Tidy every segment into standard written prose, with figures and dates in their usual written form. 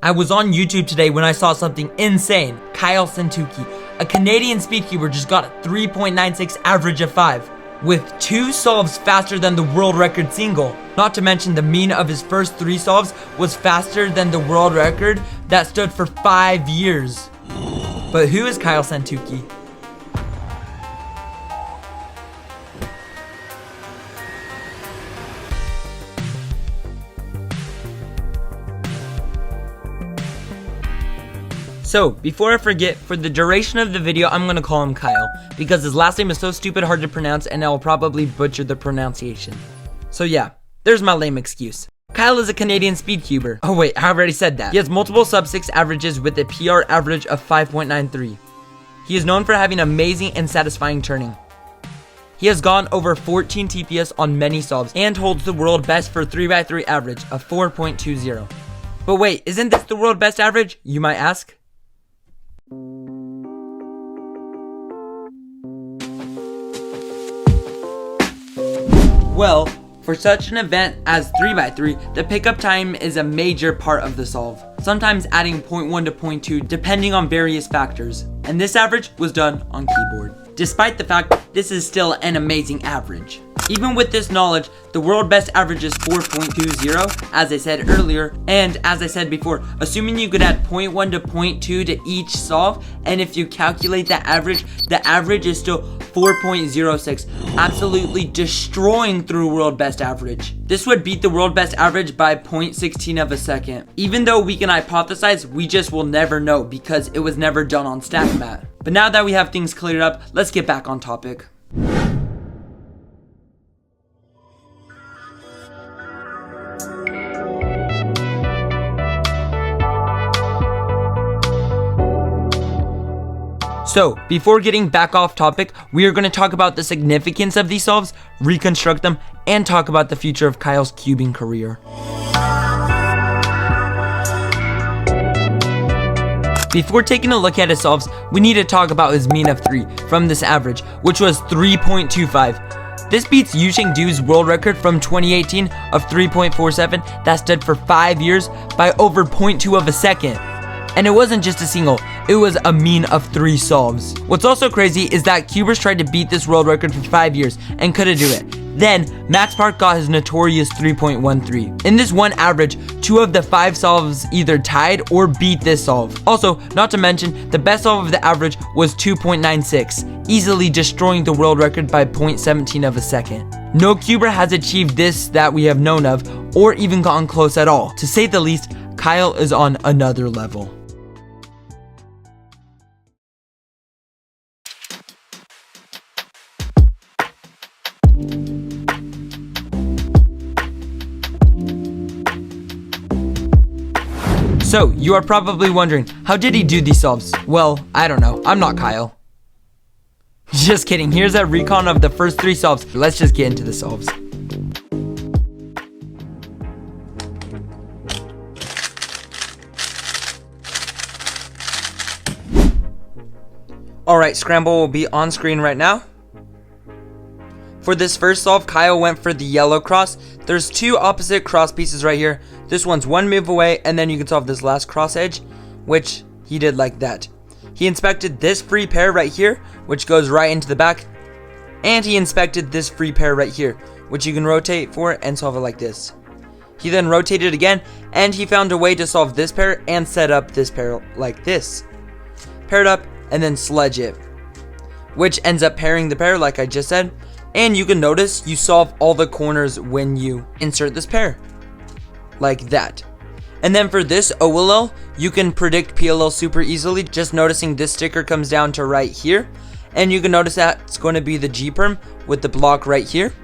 I was on YouTube today when I saw something insane. Kyle Santucci, a Canadian speedcuber, just got a 3.96 average of 5, with 2 solves faster than the world record single. Not to mention the mean of his first 3 solves was faster than the world record that stood for 5 years. But who is Kyle Santucci? So, before I forget, for the duration of the video, I'm gonna call him Kyle, because his last name is so stupid hard to pronounce and I will probably butcher the pronunciation. So yeah, there's my lame excuse. Kyle is a Canadian speedcuber. Oh wait, I already said that. He has multiple sub-6 averages with a PR average of 5.93. He is known for having amazing and satisfying turning. He has gone over 14 TPS on many solves and holds the world best for 3x3 average of 4.20. But wait, isn't this the world best average, you might ask? Well, for such an event as 3x3, the pickup time is a major part of the solve, sometimes adding 0.1 to 0.2 depending on various factors, and this average was done on keyboard. Despite the fact this is still an amazing average. Even with this knowledge, the world best average is 4.20, as I said earlier, and as I said before, assuming you could add 0.1 to 0.2 to each solve, and if you calculate the average is still 4.06, absolutely destroying through world best average. This would beat the world best average by 0.16 of a second. Even though we can hypothesize, we just will never know because it was never done on StatMat. But now that we have things cleared up, let's get back on topic. So, before getting back off topic, we are going to talk about the significance of these solves, reconstruct them, and talk about the future of Kyle's cubing career. Before taking a look at his solves, we need to talk about his mean of 3 from this average, which was 3.25. This beats Yusheng Du's world record from 2018 of 3.47 that stood for 5 years by over 0.2 of a second. And it wasn't just a single, it was a mean of 3 solves. What's also crazy is that cubers tried to beat this world record for 5 years and couldn't do it. Then, Max Park got his notorious 3.13. In this one average, 2 of the 5 solves either tied or beat this solve. Also, not to mention, the best solve of the average was 2.96, easily destroying the world record by 0.17 of a second. No cuber has achieved this that we have known of, or even gotten close at all. To say the least, Kyle is on another level. So, you are probably wondering, how did he do these solves? Well, I don't know. I'm not Kyle. Just kidding. Here's a recon of the first 3 solves. Let's just get into the solves. Alright, Scramble will be on screen right now. For this first solve, Kyle went for the yellow cross. There's 2 opposite cross pieces right here. This one's 1 move away, and then you can solve this last cross edge, which he did like that. He inspected this free pair right here, which goes right into the back, and he inspected this free pair right here, which you can rotate for and solve it like this. He then rotated again, and he found a way to solve this pair and set up this pair like this. Pair it up, and then sledge it, which ends up pairing the pair like I just said. And you can notice you solve all the corners when you insert this pair, like that. And then for this OLL, you can predict PLL super easily, just noticing this sticker comes down to right here. And you can notice that it's going to be the G-perm with the block right here.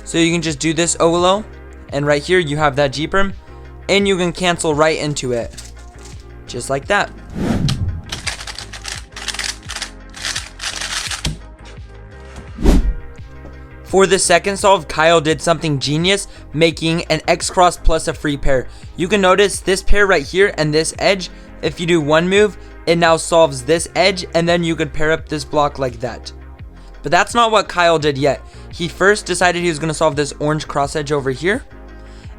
So you can just do this OLL, and right here you have that G-perm, and you can cancel right into it, just like that. For the second solve, Kyle did something genius, making an X cross plus a free pair. You can notice this pair right here and this edge. If you do 1 move, it now solves this edge, and then you could pair up this block like that. But that's not what Kyle did yet. He first decided he was going to solve this orange cross edge over here,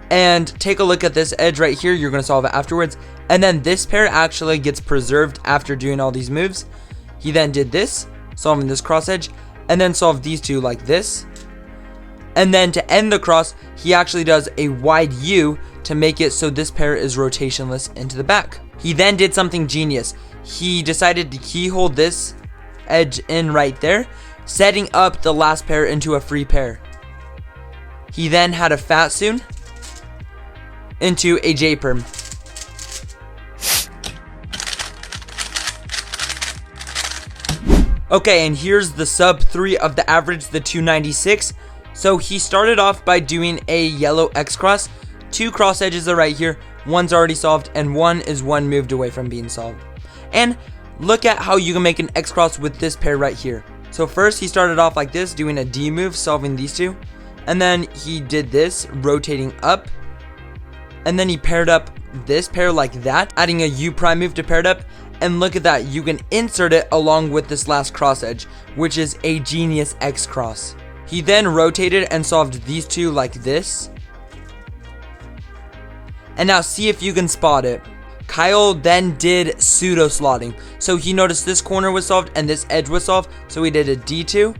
and take a look at this edge right here. You're going to solve it afterwards, And then this pair actually gets preserved after doing all these moves. He then did this, solving this cross edge, and then solved these two like this. And then to end the cross, he actually does a wide U to make it so this pair is rotationless into the back. He then did something genius. He decided to keyhole this edge in right there, setting up the last pair into a free pair. He then had a fat soon into a J perm. Okay, and here's the sub 3 of the average, the 296. So he started off by doing a yellow X cross. 2 cross edges are right here. One's already solved, and one is one moved away from being solved. And look at how you can make an X cross with this pair right here. So first he started off like this, doing a D move, solving these two. And then he did this, rotating up. And then he paired up this pair like that, adding a U prime move to pair it up. And look at that, you can insert it along with this last cross edge, which is a genius X cross. He then rotated and solved these two like this. And now see if you can spot it. Kyle then did pseudo slotting. So he noticed this corner was solved and this edge was solved. So he did a D2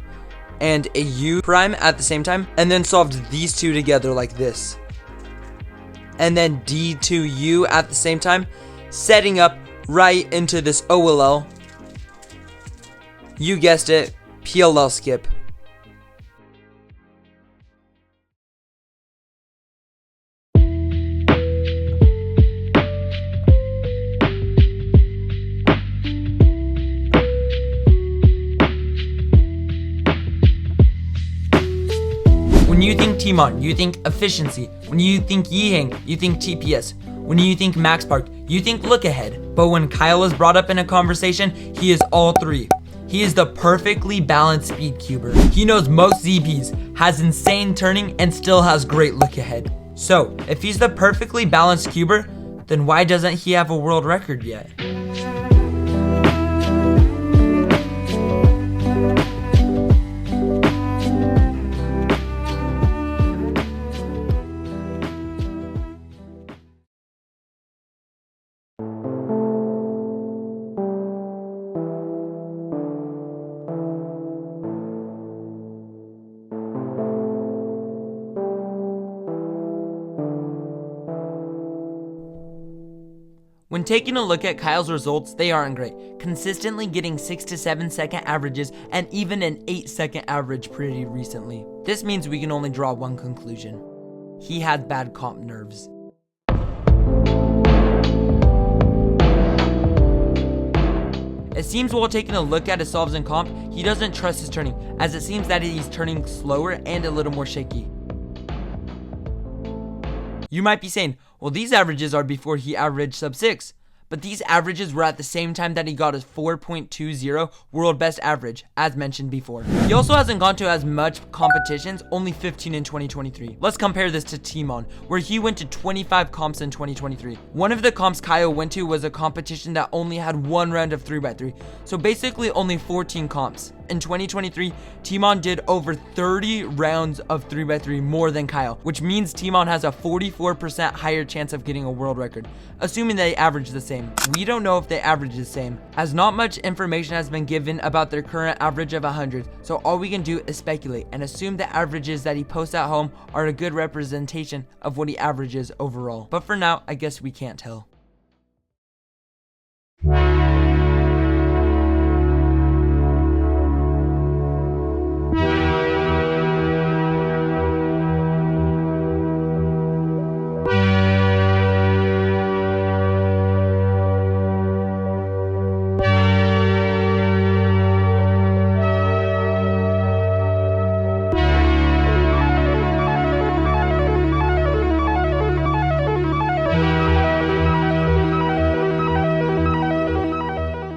and a U prime at the same time. And then solved these two together like this. And then D2U at the same time. Setting up right into this OLL. You guessed it, PLL skip. When you think Timon, you think efficiency. When you think Yihang, you think TPS. When you think Max Park, you think look ahead. But when Kyle is brought up in a conversation, he is all three. He is the perfectly balanced speed cuber. He knows most ZPs, has insane turning, and still has great look ahead. So, if he's the perfectly balanced cuber, then why doesn't he have a world record yet? When taking a look at Kyle's results, they aren't great, consistently getting 6 to 7 second averages and even an 8-second average pretty recently. This means we can only draw one conclusion. He had bad comp nerves. It seems while taking a look at his solves and comp, he doesn't trust his turning, as it seems that he's turning slower and a little more shaky. You might be saying, well, these averages are before he averaged sub 6. But these averages were at the same time that he got his 4.20 world best average, as mentioned before. He also hasn't gone to as much competitions, only 15 in 2023. Let's compare this to Timon, where he went to 25 comps in 2023. One of the comps Kyle went to was a competition that only had one round of 3x3, so basically only 14 comps. In 2023, Timon did over 30 rounds of 3x3 more than Kyle, which means Timon has a 44% higher chance of getting a world record, assuming they average the same. We don't know if they average the same, as not much information has been given about their current average of 100, so all we can do is speculate and assume the averages that he posts at home are a good representation of what he averages overall. But for now, I guess we can't tell.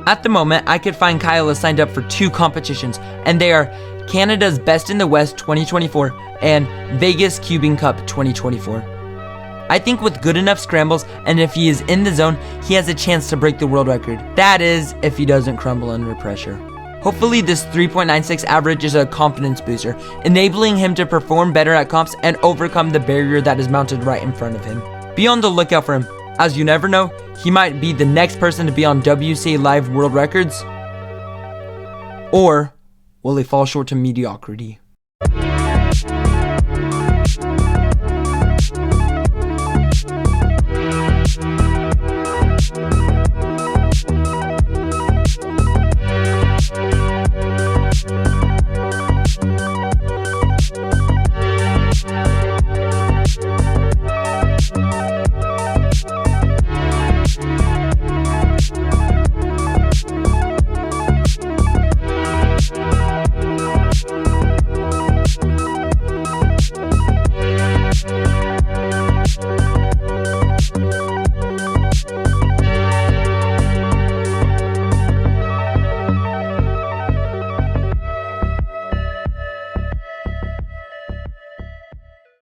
At the moment, I could find Kyle is signed up for 2 competitions, and they are Canada's Best in the West 2024 and Vegas Cubing Cup 2024. I think with good enough scrambles, and if he is in the zone, he has a chance to break the world record. That is, if he doesn't crumble under pressure. Hopefully this 3.96 average is a confidence booster, enabling him to perform better at comps and overcome the barrier that is mounted right in front of him. Be on the lookout for him. as you never know, he might be the next person to be on WCA Live World Records. Or will they fall short to mediocrity?